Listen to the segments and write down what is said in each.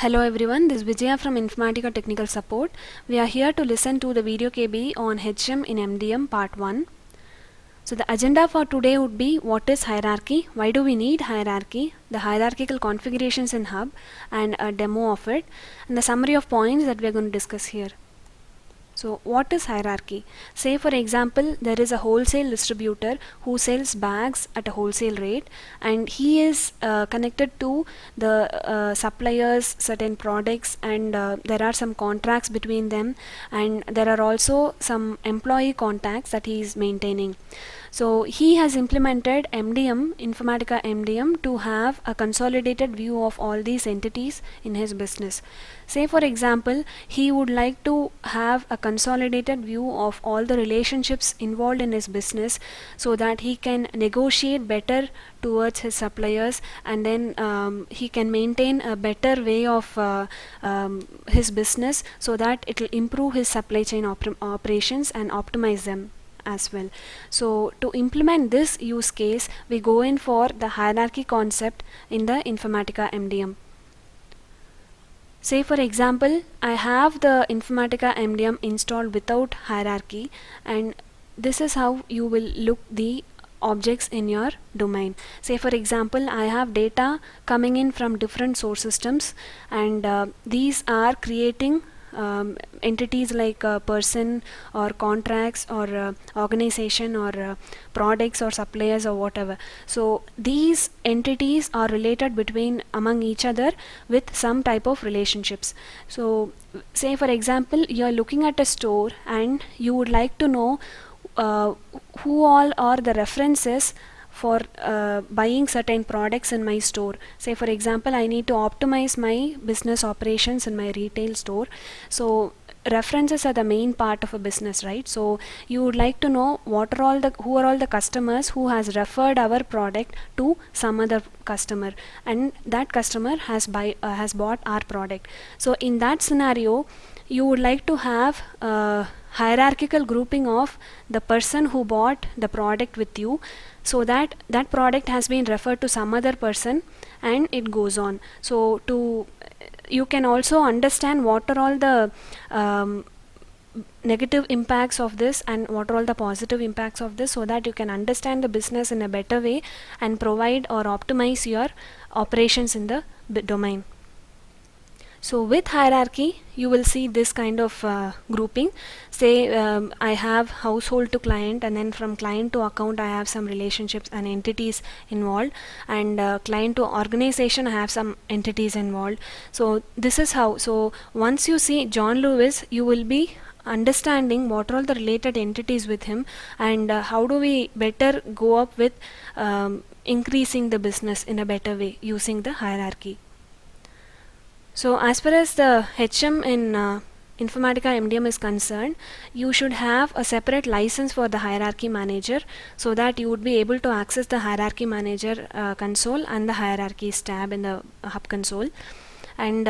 Hello everyone, this is Vijaya from Informatica Technical Support. We are here to listen to the video KB on HM in MDM part 1. So the agenda for today would be what is hierarchy, why do we need hierarchy, the hierarchical configurations in Hub and a demo of it, and the summary of points that we are going to discuss here. So what is hierarchy? Say for example, there is a wholesale distributor who sells bags at a wholesale rate, and he is connected to the suppliers certain products, and there are some contracts between them, and there are also some employee contacts that he is maintaining. So he has implemented MDM, Informatica MDM, to have a consolidated view of all these entities in his business. Say for example, he would like to have a consolidated view of all the relationships involved in his business so that he can negotiate better towards his suppliers, and then he can maintain a better way of his business so that it will improve his supply chain operations and optimize them as well. So to implement this use case, we go in for the hierarchy concept in the Informatica MDM. Say for example, I have the Informatica MDM installed without hierarchy, and this is how you will look the objects in your domain. Say for example, I have data coming in from different source systems, and these are creating entities like a person or contracts or organization or products or suppliers or whatever. So these entities are related among each other with some type of relationships. So say for example, you are looking at a store and you would like to know who all are the references for buying certain products in my store. Say for example, I need to optimize my business operations in my retail store. So references are the main part of a business, right? So you would like to know who are all the customers who has referred our product to some other customer, and that customer has bought our product. So in that scenario, you would like to have hierarchical grouping of the person who bought the product with you, so that that product has been referred to some other person and it goes on. So you can also understand what are all the negative impacts of this and what are all the positive impacts of this, so that you can understand the business in a better way and provide or optimize your operations in the domain. So with hierarchy, you will see this kind of grouping. Say I have household to client, and then from client to account I have some relationships and entities involved, and client to organization I have some entities involved. So this is how. So once you see John Lewis, you will be understanding what are all the related entities with him, and how do we better go up with increasing the business in a better way using the hierarchy. So as far as the HM in Informatica MDM is concerned, you should have a separate license for the hierarchy manager, so that you would be able to access the hierarchy manager console and the hierarchies tab in the hub console. And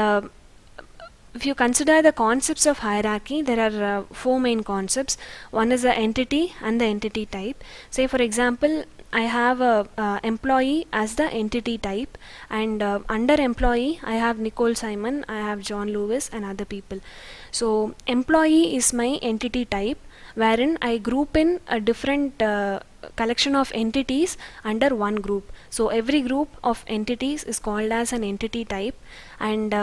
if you consider the concepts of hierarchy, there are four main concepts. One is the entity and the entity type. Say for example, I have a employee as the entity type, and under employee I have Nicole Simon, I have John Lewis and other people. So employee is my entity type, wherein I group in a different collection of entities under one group. So every group of entities is called as an entity type, and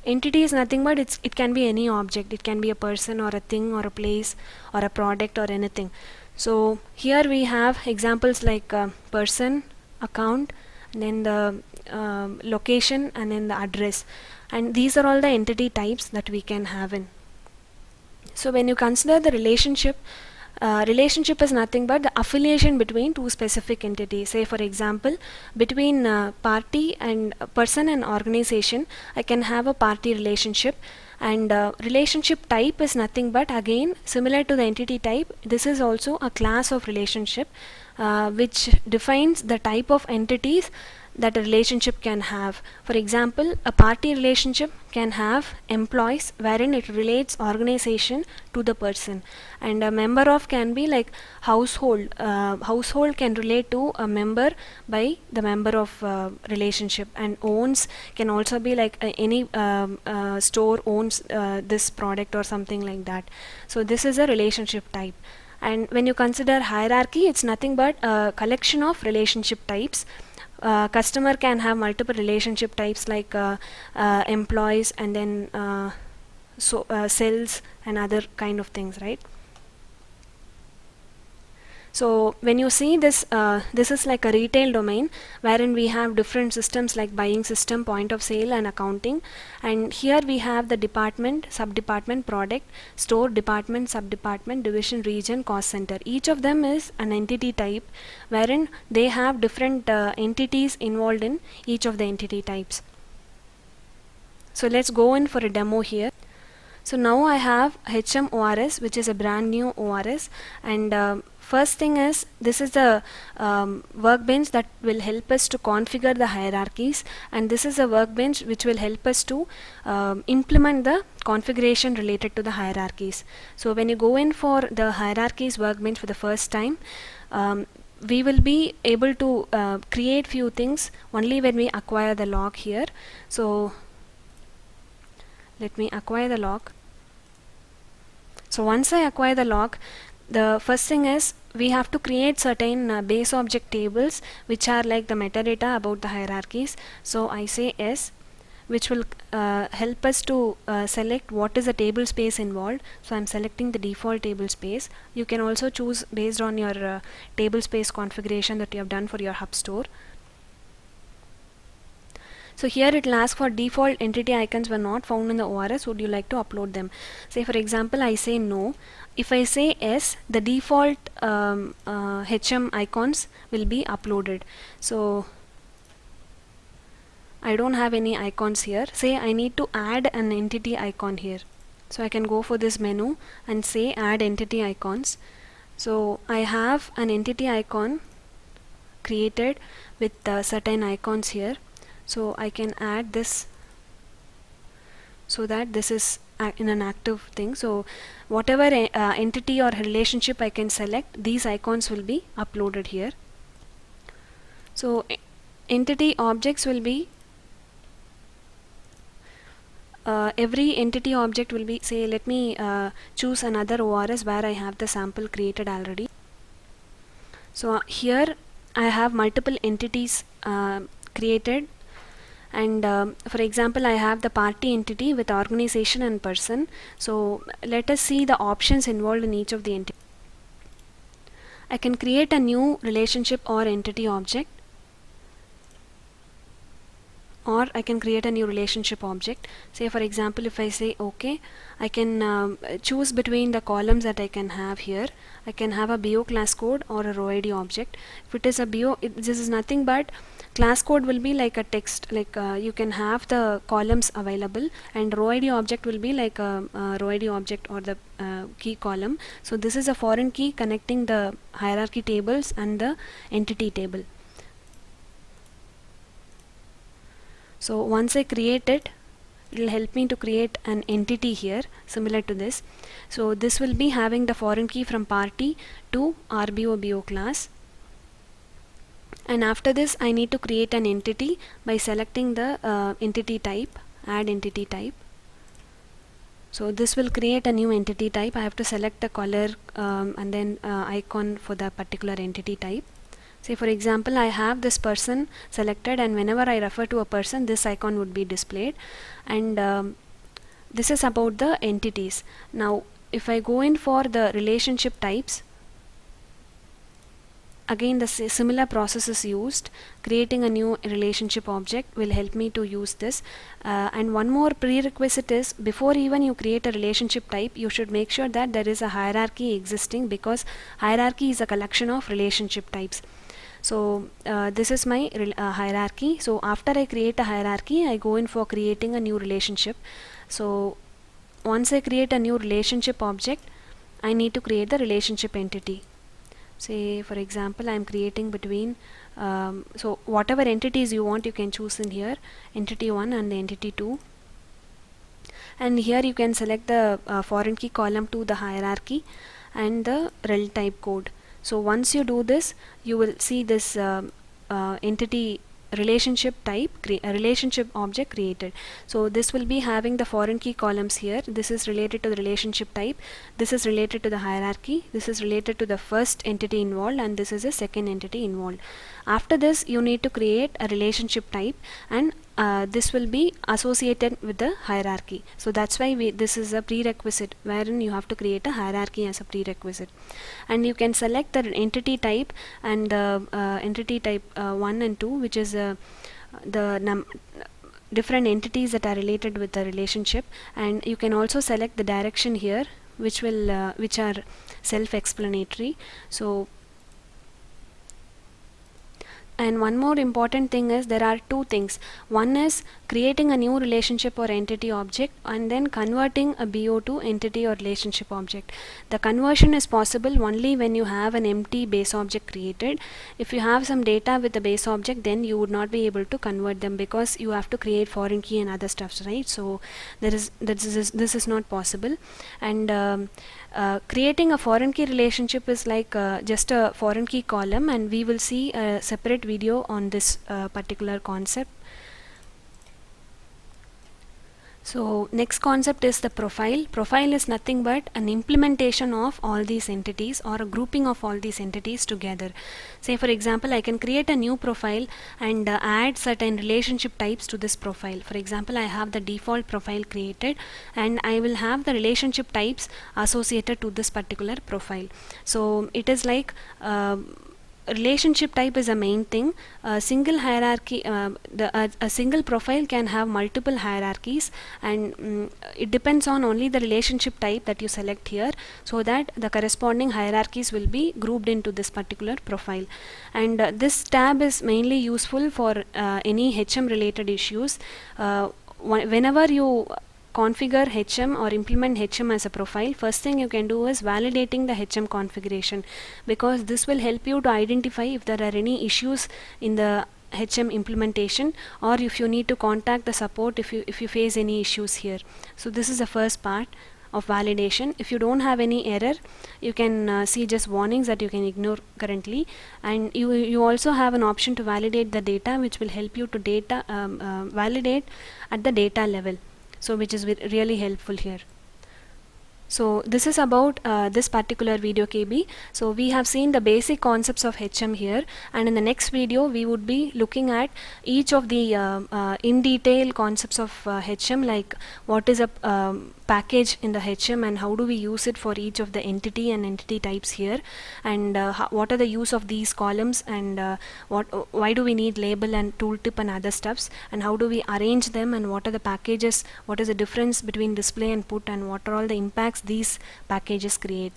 entity is nothing but it can be any object. It can be a person or a thing or a place or a product or anything. So here we have examples like person, account, and then the location, and then the address, and these are all the entity types that we can have in. So when you consider the relationship is nothing but the affiliation between two specific entities. Say for example, between party and person and organization, I can have a party relationship, and relationship type is nothing but, again similar to the entity type, this is also a class of relationship which defines the type of entities that a relationship can have. For example, a party relationship can have employees wherein it relates organization to the person, and a member of can be like household. Household can relate to a member by the member of relationship, and owns can also be like any store owns this product or something like that. So this is a relationship type. And when you consider hierarchy, it's nothing but a collection of relationship types. Customer can have multiple relationship types like employees, and then sales and other kind of things, right? So when you see this, this is like a retail domain wherein we have different systems like buying system, point of sale, and accounting. And here we have the department, sub-department, product, store, department, sub-department, division, region, cost center. Each of them is an entity type wherein they have different entities involved in each of the entity types. So let's go in for a demo here. So now I have HMORS, which is a brand new ORS, and first thing is, this is the workbench that will help us to configure the hierarchies, and this is a workbench which will help us to implement the configuration related to the hierarchies. So when you go in for the hierarchies workbench for the first time, we will be able to create few things only when we acquire the log here. So let me acquire the log. So once I acquire the log, the first thing is we have to create certain base object tables which are like the metadata about the hierarchies. So I say S, which will help us to select what is the table space involved. So I'm selecting the default table space. You can also choose based on your table space configuration that you have done for your hub store. So here it will ask for default entity icons were not found in the ORS. Would you like to upload them? Say for example, I say no. If I say yes, the default HM icons will be uploaded. So I don't have any icons here. Say I need to add an entity icon here. So I can go for this menu and say add entity icons. So I have an entity icon created with certain icons here. So I can add this so that this is in an active thing. So whatever entity or relationship I can select, these icons will be uploaded here. So entity objects will be every entity object will be, say let me choose another ORS where I have the sample created already. So here I have multiple entities created, and for example I have the party entity with organization and person. So let us see the options involved in each of the entities. I can create a new relationship or entity object, or I can create a new relationship object. Say for example, if I say OK, I can choose between the columns that I can have here. I can have a BO class code or a row ID object. If it is a BO, this is nothing but class code will be like a text, like you can have the columns available, and row ID object will be like a row ID object or the key column. So this is a foreign key connecting the hierarchy tables and the entity table. So once I create it, it will help me to create an entity here similar to this. So this will be having the foreign key from party to RBO class. And after this I need to create an entity by selecting the entity type, add entity type. So this will create a new entity type. I have to select the color and then icon for the particular entity type. Say for example, I have this person selected, and whenever I refer to a person, this icon would be displayed. And this is about the entities. Now if I go in for the relationship types, again the similar process is used. Creating a new relationship object will help me to use this. And one more prerequisite is, before even you create a relationship type, you should make sure that there is a hierarchy existing, because hierarchy is a collection of relationship types. So this is my hierarchy. So after I create a hierarchy, I go in for creating a new relationship. So once I create a new relationship object, I need to create the relationship entity. Say for example, I am creating between So whatever entities you want, you can choose in here, entity 1 and the entity 2. And here you can select the foreign key column to the hierarchy and the rel type code. So once you do this, you will see this entity relationship type, relationship object created. So this will be having the foreign key columns here. This is related to the relationship type, this is related to the hierarchy, this is related to the first entity involved, and this is a second entity involved. After this, you need to create a relationship type, and this will be associated with the hierarchy. So that's why this is a prerequisite, wherein you have to create a hierarchy as a prerequisite. And you can select the entity type and the entity type 1 and 2, which is the different entities that are related with the relationship. And you can also select the direction here, which will which are self-explanatory. So, and one more important thing is, there are two things. One is creating a new relationship or entity object, and then converting a BO to entity or relationship object. The conversion is possible only when you have an empty base object created. If you have some data with the base object, then you would not be able to convert them, because you have to create foreign key and other stuffs, right? So this is not possible. And creating a foreign key relationship is like just a foreign key column, and we will see a separate video on this particular concept. So next concept is the profile. Profile is nothing but an implementation of all these entities, or a grouping of all these entities together. Say for example, I can create a new profile and add certain relationship types to this profile. For example, I have the default profile created, and I will have the relationship types associated to this particular profile. So it is like relationship type is a main thing. A single hierarchy, a single profile can have multiple hierarchies, and it depends on only the relationship type that you select here, so that the corresponding hierarchies will be grouped into this particular profile. And this tab is mainly useful for any HM related issues. Whenever you configure HM or implement HM as a profile, first thing you can do is validating the HM configuration, because this will help you to identify if there are any issues in the HM implementation, or if you need to contact the support if you face any issues here. So this is the first part of validation. If you don't have any error, you can see just warnings that you can ignore currently, and you also have an option to validate the data, which will help you to validate at the data level. So which is really helpful here. So this is about this particular video KB. So we have seen the basic concepts of HM here, and in the next video we would be looking at each of the in detail concepts of HM, like what is a package in the HM and how do we use it for each of the entity and entity types here, and what are the use of these columns, and why do we need label and tooltip and other stuffs, and how do we arrange them, and what are the packages, what is the difference between display and put, and what are all the impacts these packages create.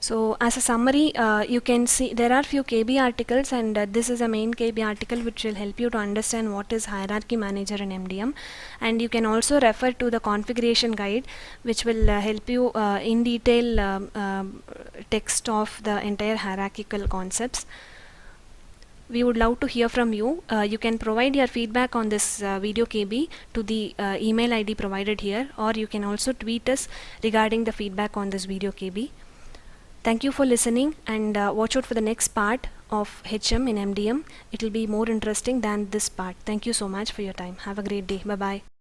So as a summary, you can see there are few KB articles, and this is a main KB article which will help you to understand what is hierarchy manager in MDM, and you can also refer to the configuration guide, which will help you in detail text of the entire hierarchical concepts. We would love to hear from you. You can provide your feedback on this video KB to the email ID provided here, or you can also tweet us regarding the feedback on this video KB. Thank you for listening, and watch out for the next part of HM in MDM. It will be more interesting than this part. Thank you so much for your time. Have a great day. Bye-bye.